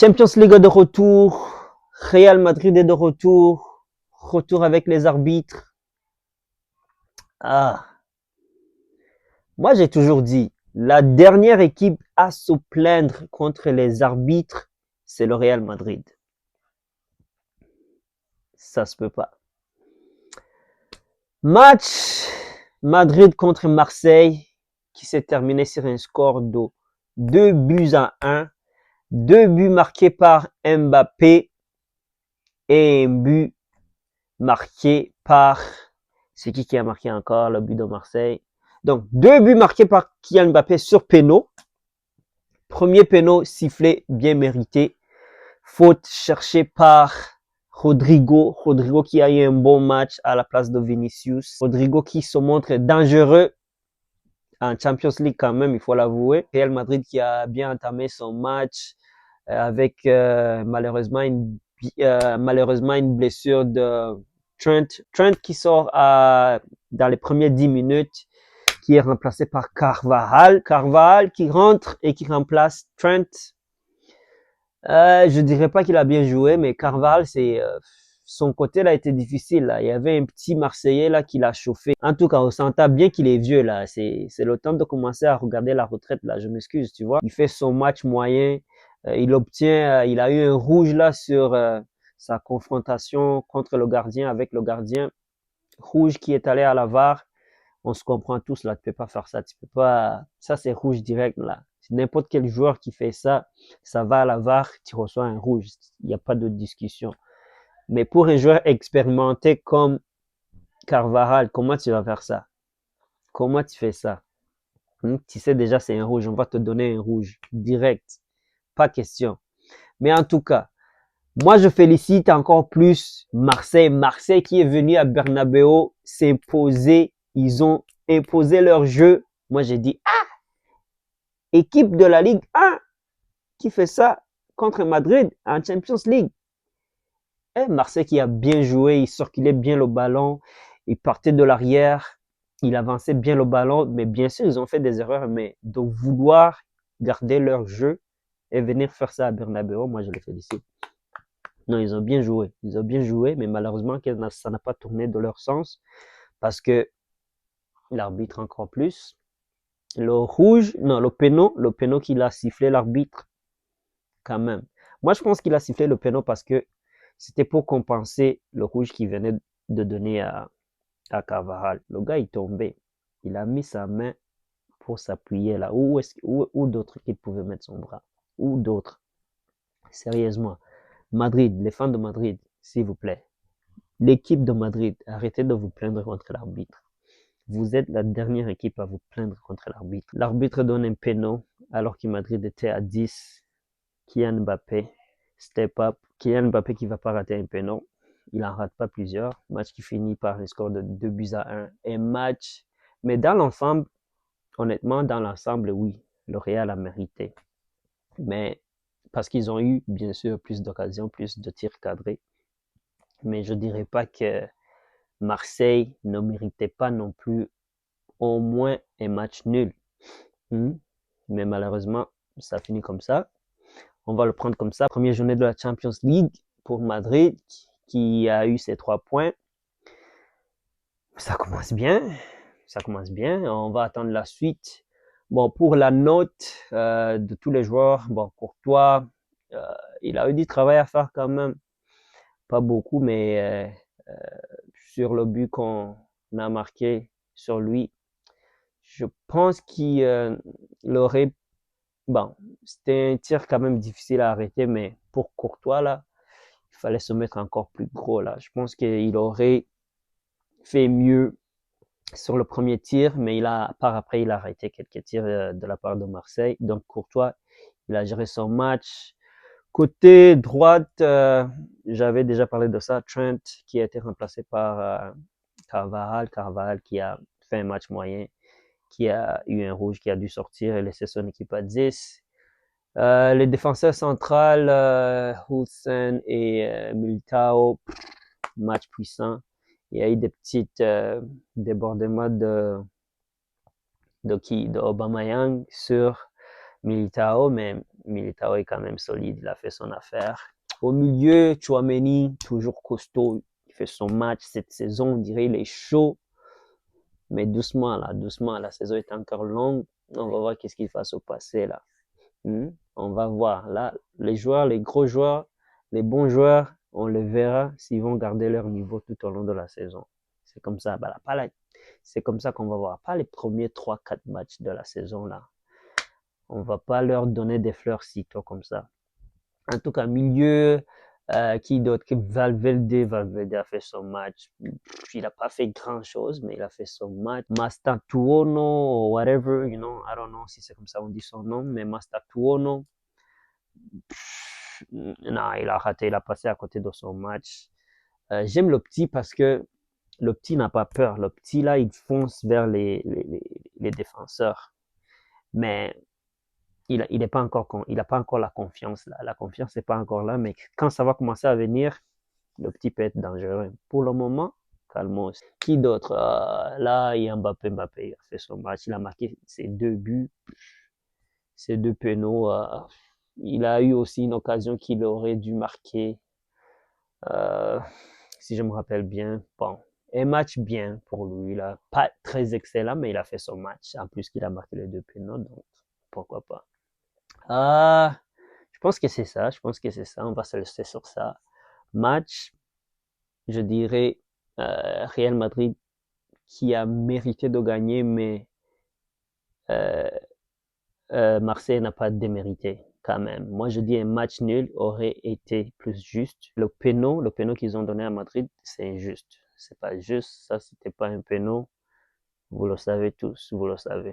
Champions League de retour, Real Madrid est de retour, retour avec les arbitres. Ah, moi j'ai toujours dit, la dernière équipe à se plaindre contre les arbitres, c'est le Real Madrid. Ça se peut pas. Match Madrid contre Marseille qui s'est terminé sur un score de 2-1. 2 buts marqués par Mbappé et un but marqué par... C'est qui a marqué encore le but de Marseille? Donc, 2 buts marqués par Kylian Mbappé sur péno. Premier péno sifflé, bien mérité. Faute cherchée par Rodrigo. Rodrigo qui a eu un bon match à la place de Vinicius. Rodrigo qui se montre dangereux en Champions League quand même, il faut l'avouer. Real Madrid qui a bien entamé son match avec malheureusement une blessure de Trent. Trent qui sort dans les premières 10 minutes, qui est remplacé par Carvajal. Carvajal qui rentre et qui remplace Trent. Je dirais pas qu'il a bien joué, mais Carvajal, son côté là était difficile. Là. Il y avait un petit Marseillais là qui l'a chauffé. En tout cas, on s'entend bien qu'il est vieux là. C'est le temps de commencer à regarder la retraite là. Je m'excuse, tu vois. Il fait son match moyen. Il a eu un rouge là sur sa confrontation contre le gardien avec le gardien. Rouge qui est allé à la VAR. On se comprend tous là. Tu peux pas faire ça. Tu peux pas. Ça c'est rouge direct là. N'importe quel joueur qui fait ça, ça va à la VAR, tu reçois un rouge. Il n'y a pas de discussion. Mais pour un joueur expérimenté comme Carvajal, comment tu vas faire ça? Comment tu fais ça? Tu sais déjà c'est un rouge, on va te donner un rouge direct. Pas question. Mais en tout cas, moi je félicite encore plus Marseille. Marseille qui est venu à Bernabeu s'imposer. Ils ont imposé leur jeu. Moi j'ai dit, équipe de la Ligue 1 qui fait ça contre Madrid en Champions League. Marseille qui a bien joué, il circulait bien le ballon, il partait de l'arrière, il avançait bien le ballon, mais bien sûr, ils ont fait des erreurs, mais de vouloir garder leur jeu et venir faire ça à Bernabeu, moi je les félicite. Non, ils ont bien joué, mais malheureusement, ça n'a pas tourné de leur sens, parce que l'arbitre encore plus, le péno qu'il a sifflé l'arbitre, quand même. Moi, je pense qu'il a sifflé le péno parce que c'était pour compenser le rouge qu'il venait de donner à Carvajal. Le gars, il tombait. Il a mis sa main pour s'appuyer là. Où d'autres qu'il pouvait mettre son bras? Où d'autres? Sérieusement. Madrid, les fans de Madrid, s'il vous plaît. L'équipe de Madrid, arrêtez de vous plaindre contre l'arbitre. Vous êtes la dernière équipe à vous plaindre contre l'arbitre. L'arbitre donne un péno alors que Madrid était à 10. Kylian Mbappé, step up. Kylian Mbappé qui va pas rater un péno. Il en rate pas plusieurs. Match qui finit par un score de 2-1. Un match. Mais dans l'ensemble, honnêtement, oui, le Real a mérité. Mais parce qu'ils ont eu, bien sûr, plus d'occasions, plus de tirs cadrés. Mais je dirais pas que Marseille ne méritait pas non plus au moins un match nul. Mais malheureusement, ça finit comme ça. On va le prendre comme ça. Première journée de la Champions League pour Madrid qui a eu ses 3 points. Ça commence bien. On va attendre la suite. Bon, pour la note de tous les joueurs, bon, Courtois, il a eu du travail à faire quand même. Pas beaucoup, mais sur le but qu'on a marqué sur lui, je pense qu'il aurait... Bon, c'était un tir quand même difficile à arrêter, mais pour Courtois, là, il fallait se mettre encore plus gros, là. Je pense qu'il aurait fait mieux sur le premier tir, mais par après, il a arrêté quelques tirs de la part de Marseille. Donc, Courtois, il a géré son match. Côté droite, j'avais déjà parlé de ça, Trent, qui a été remplacé par Carvajal qui a fait un match moyen, qui a eu un rouge, qui a dû sortir et laisser son équipe à 10. Les défenseurs centrales, Hulsen et Militao, match puissant. Il y a eu des petites débordements de Aubameyang sur Militao, mais Militao est quand même solide, il a fait son affaire. Au milieu, Tchouaméni, toujours costaud, il fait son match cette saison, on dirait il est chaud. Mais doucement, la saison est encore longue. On va voir qu'est-ce qu'il va se passer là. On va voir. Là, les joueurs, les gros joueurs, les bons joueurs, on les verra s'ils vont garder leur niveau tout au long de la saison. C'est comme ça. C'est comme ça qu'on va voir. Pas les premiers 3-4 matchs de la saison là. On va pas leur donner des fleurs sitôt comme ça. En tout cas, milieu, qui d'autre? Valverde a fait son match. Il a pas fait grand chose, mais il a fait son match. Mastatuono, whatever, I don't know si c'est comme ça on dit son nom, mais Mastatuono, non, il a raté, il a passé à côté de son match. J'aime le petit parce que le petit n'a pas peur. Le petit là, il fonce vers les défenseurs. Mais il n'a pas encore la confiance là. La confiance n'est pas encore là, mais quand ça va commencer à venir, le petit peut être dangereux. Pour le moment, calmos. Qui d'autre? Là, il y a Mbappé. Il a fait son match. Il a marqué ses 2 buts, ses 2 pénaux. Il a eu aussi une occasion qu'il aurait dû marquer. Si je me rappelle bien. Bon, un match bien pour lui. Là. Pas très excellent, mais il a fait son match. En plus qu'il a marqué les 2 pénaux, donc pourquoi pas. Je pense que c'est ça. On va se laisser sur ça. Match, je dirais Real Madrid qui a mérité de gagner, mais Marseille n'a pas démérité quand même. Moi, je dis un match nul aurait été plus juste. Le péno qu'ils ont donné à Madrid, c'est injuste. C'est pas juste. Ça, c'était pas un péno. Vous le savez tous, vous le savez.